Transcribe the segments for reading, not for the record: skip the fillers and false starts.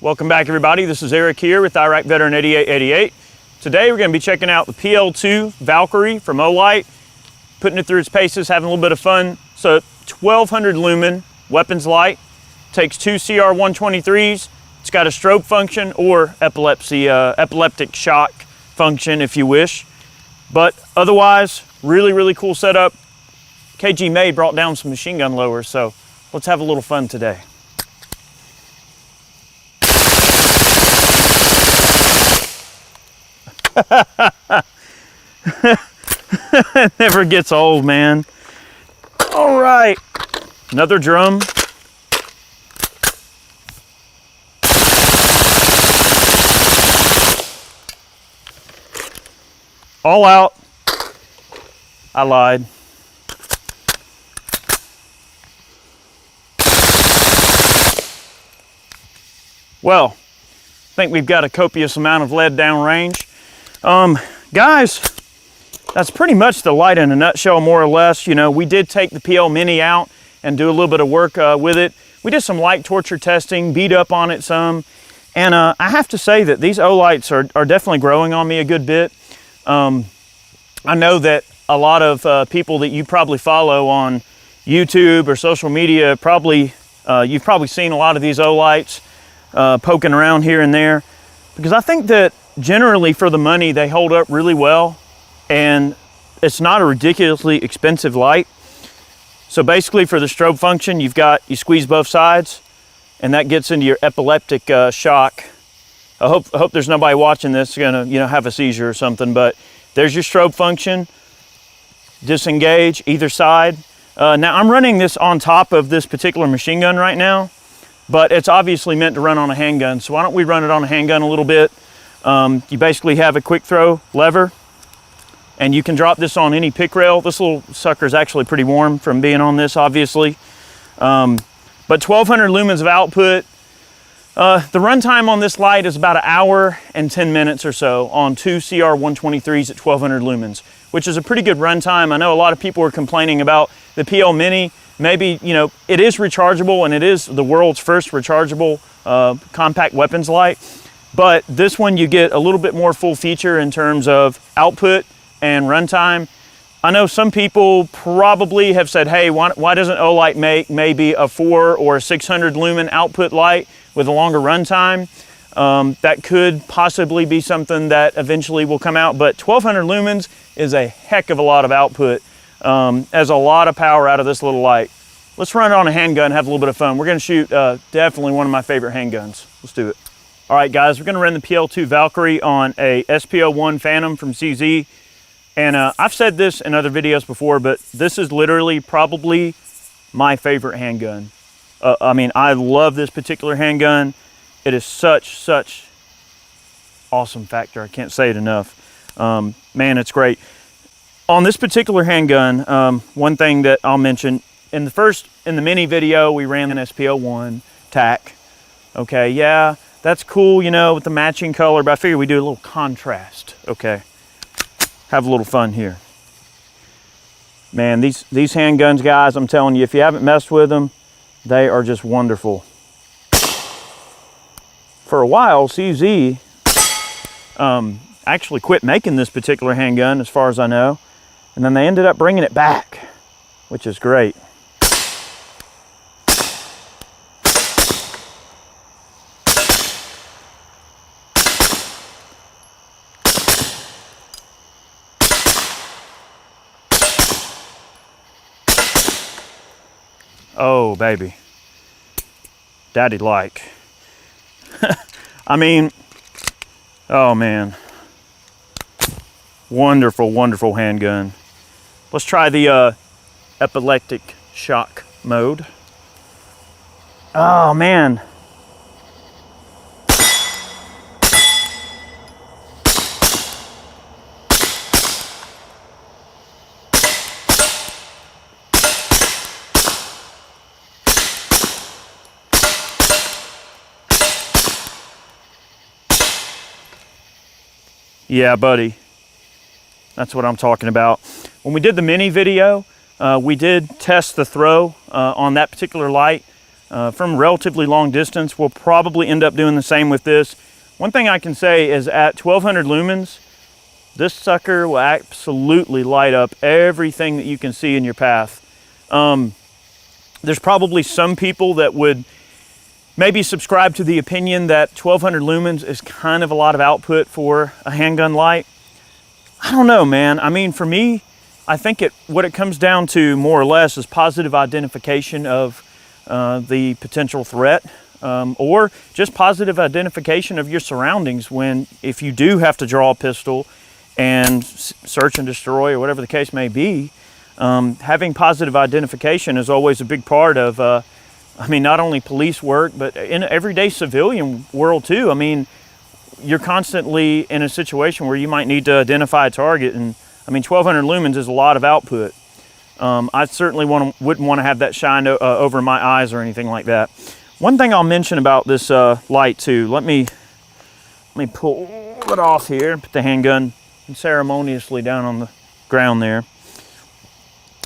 Welcome back, everybody. This is Eric here with Iraq Veteran 8888. Today we're going to be checking out the PL-2 Valkyrie from Olight, putting it through its paces, having a little bit of fun. So 1200 lumen weapons light, takes two CR123s. It's got a strobe function or epileptic shock function if you wish. But otherwise, really cool setup. KGmade brought down some machine gun lowers, so let's have a little fun today. It never gets old, man. All right, another drum. All out. I lied. Well, I think we've got a copious amount of lead down range. Guys, that's pretty much the light in a nutshell, more or less. You know, we did take the PL Mini out and do a little bit of work with it. We did some light torture testing, beat up on it some. And I have to say that these Olights are definitely growing on me a good bit. I know that a lot of people that you probably follow on YouTube or social media, you've probably seen a lot of these Olights poking around here and there, because I think that generally for the money they hold up really well, and it's not a ridiculously expensive light. So basically for the strobe function, you squeeze both sides and that gets into your epileptic shock. I hope there's nobody watching this gonna have a seizure or something, but there's your strobe function. Disengage either side. Now I'm running this on top of this particular machine gun right now, but it's obviously meant to run on a handgun. So why don't we run it on a handgun a little bit? You basically have a quick throw lever and you can drop this on any pick rail. This little sucker is actually pretty warm from being on this, obviously. But 1200 lumens of output. The runtime on this light is about 1 hour and 10 minutes or so on two CR123s at 1200 lumens, which is a pretty good runtime. I know a lot of people are complaining about the PL Mini. Maybe, it is rechargeable and it is the world's first rechargeable compact weapons light. But this one you get a little bit more full feature in terms of output and runtime. I know some people probably have said, hey, why doesn't Olight make maybe a 400 or 600 lumen output light with a longer runtime? That could possibly be something that eventually will come out, but 1200 lumens is a heck of a lot of output. Has a lot of power out of this little light. Let's run it on a handgun, have a little bit of fun. We're gonna shoot definitely one of my favorite handguns. Let's do it. All right, guys, we're gonna run the PL-2 Valkyrie on a SP01 Phantom from CZ. And I've said this in other videos before, but this is literally probably my favorite handgun. I mean, I love this particular handgun. It is such awesome factor. I can't say it enough. Man, it's great. On this particular handgun, one thing that I'll mention, in the mini video, we ran an SP01 TAC. Okay, yeah, that's cool, with the matching color, but I figured we'd do a little contrast, okay? Have a little fun here. Man, these handguns, guys, I'm telling you, if you haven't messed with them, they are just wonderful. For a while, CZ actually quit making this particular handgun, as far as I know, and then they ended up bringing it back, which is great. Oh, baby. Daddy like. I mean, oh man. Wonderful handgun. Let's try the epileptic shock mode. Oh man. Yeah, buddy. That's what I'm talking about. When we did the mini video, we did test the throw on that particular light. from relatively long distance. We'll probably end up doing the same with this. One thing I can say is at 1200 lumens, this sucker will absolutely light up everything that you can see in your path. There's probably some people that would maybe subscribe to the opinion that 1200 lumens is kind of a lot of output for a handgun light. I don't know, man. I mean, for me, I think what it comes down to more or less is positive identification of the potential threat, or just positive identification of your surroundings if you do have to draw a pistol and search and destroy or whatever the case may be. Having positive identification is always a big part of, I mean, not only police work, but in everyday civilian world too. I mean, you're constantly in a situation where you might need to identify a target, and I mean, 1200 lumens is a lot of output. I certainly wouldn't want to have that shine over my eyes or anything like that. One thing I'll mention about this light too, let me pull it off here, put the handgun ceremoniously down on the ground there.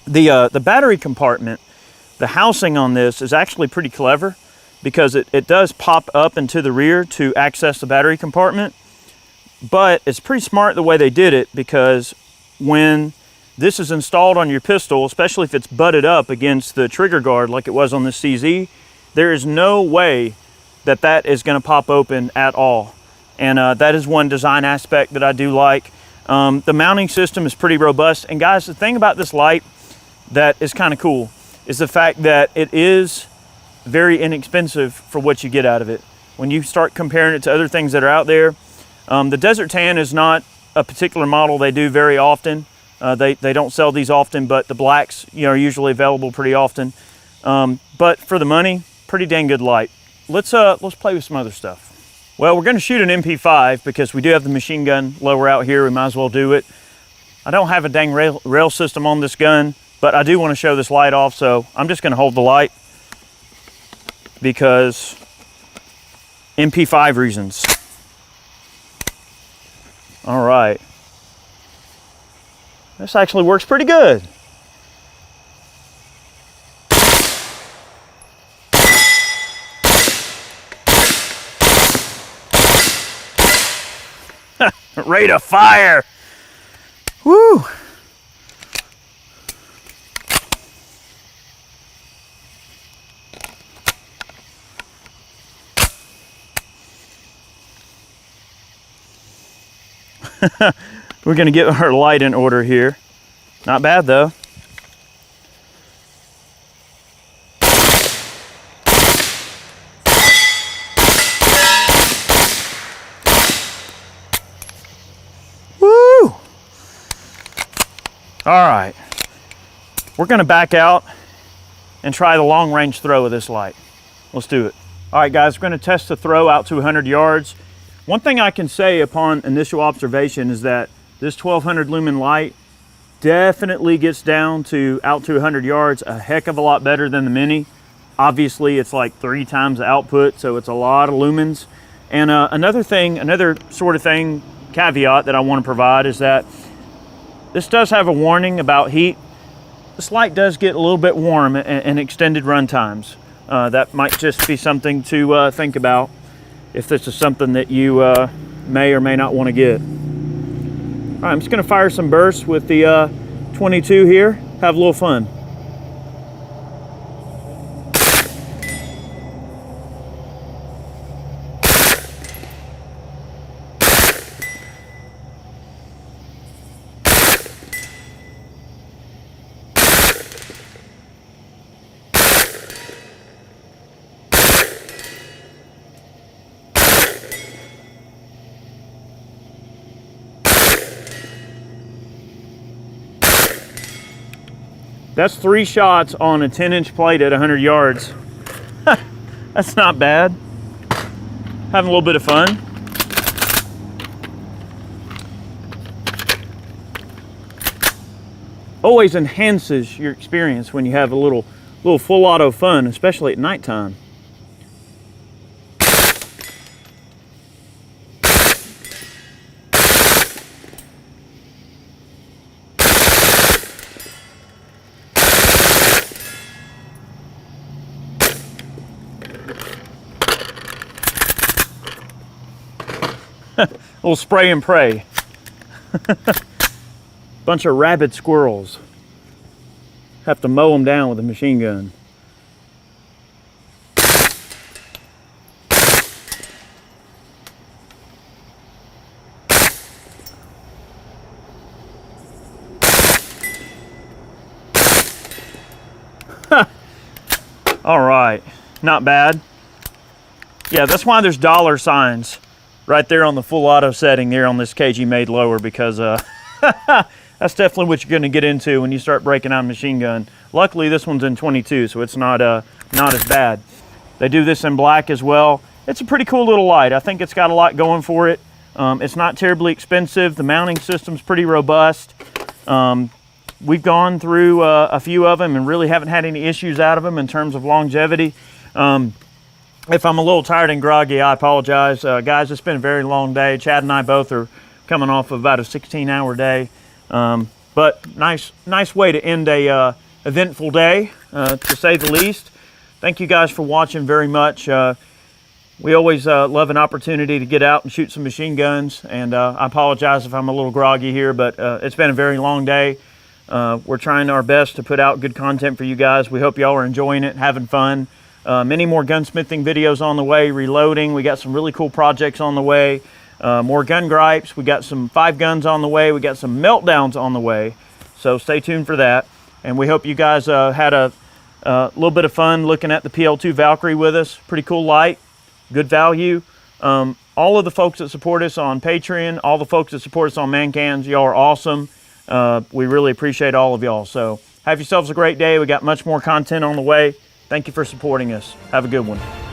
The battery compartment, the housing on this is actually pretty clever, because it does pop up into the rear to access the battery compartment, but it's pretty smart the way they did it, because when this is installed on your pistol, especially if it's butted up against the trigger guard like it was on this CZ, there is no way that is going to pop open at all. And that is one design aspect that I do like. The mounting system is pretty robust. And guys, the thing about this light that is kind of cool is the fact that it is very inexpensive for what you get out of it. When you start comparing it to other things that are out there, the Desert Tan is not a particular model they do very often. They don't sell these often, but the blacks, are usually available pretty often. But for the money, pretty dang good light. Let's play with some other stuff. Well, we're going to shoot an MP5 because we do have the machine gun lower out here. We might as well do it. I don't have a dang rail system on this gun, but I do want to show this light off, so I'm just going to hold the light because MP5 reasons. All right. This actually works pretty good. Rate of fire. Woo. We're going to get our light in order here. Not bad though. Woo! All right. We're going to back out and try the long range throw of this light. Let's do it. All right, guys, we're going to test the throw out to 100 yards. One thing I can say upon initial observation is that this 1200 lumen light definitely gets down to out to 100 yards a heck of a lot better than the Mini. Obviously, it's like 3 times the output, so it's a lot of lumens. And another sort of thing, caveat that I want to provide is that this does have a warning about heat. This light does get a little bit warm in extended run times. That might just be something to think about if this is something that you may or may not want to get. All right, I'm just going to fire some bursts with the 22 here. Have a little fun. That's 3 shots on a 10-inch plate at 100 yards. That's not bad. Having a little bit of fun. Always enhances your experience when you have a little full auto fun, especially at nighttime. Little spray and pray. Bunch of rabid squirrels. Have to mow them down with a machine gun. All right, not bad. Yeah, that's why there's dollar signs right there on the full auto setting there on this KGmade lower, because that's definitely what you're going to get into when you start breaking out a machine gun. Luckily, this one's in 22, so it's not as bad. They do this in black as well. It's a pretty cool little light. I think it's got a lot going for it. It's not terribly expensive. The mounting system's pretty robust. We've gone through a few of them and really haven't had any issues out of them in terms of longevity. If I'm a little tired and groggy, I apologize. Guys, it's been a very long day. Chad and I both are coming off of about a 16-hour day. But nice way to end a eventful day, to say the least. Thank you guys for watching very much. We always love an opportunity to get out and shoot some machine guns, and I apologize if I'm a little groggy here, but it's been a very long day. We're trying our best to put out good content for you guys. We hope y'all are enjoying it, having fun. Many more gunsmithing videos on the way, reloading. We got some really cool projects on the way. More gun gripes. We got some 5 guns on the way. We got some meltdowns on the way. So stay tuned for that. And we hope you guys had a little bit of fun looking at the PL-2 Valkyrie with us. Pretty cool light, good value. All of the folks that support us on Patreon, all the folks that support us on ManCans, y'all are awesome. We really appreciate all of y'all. So have yourselves a great day. We got much more content on the way. Thank you for supporting us. Have a good one.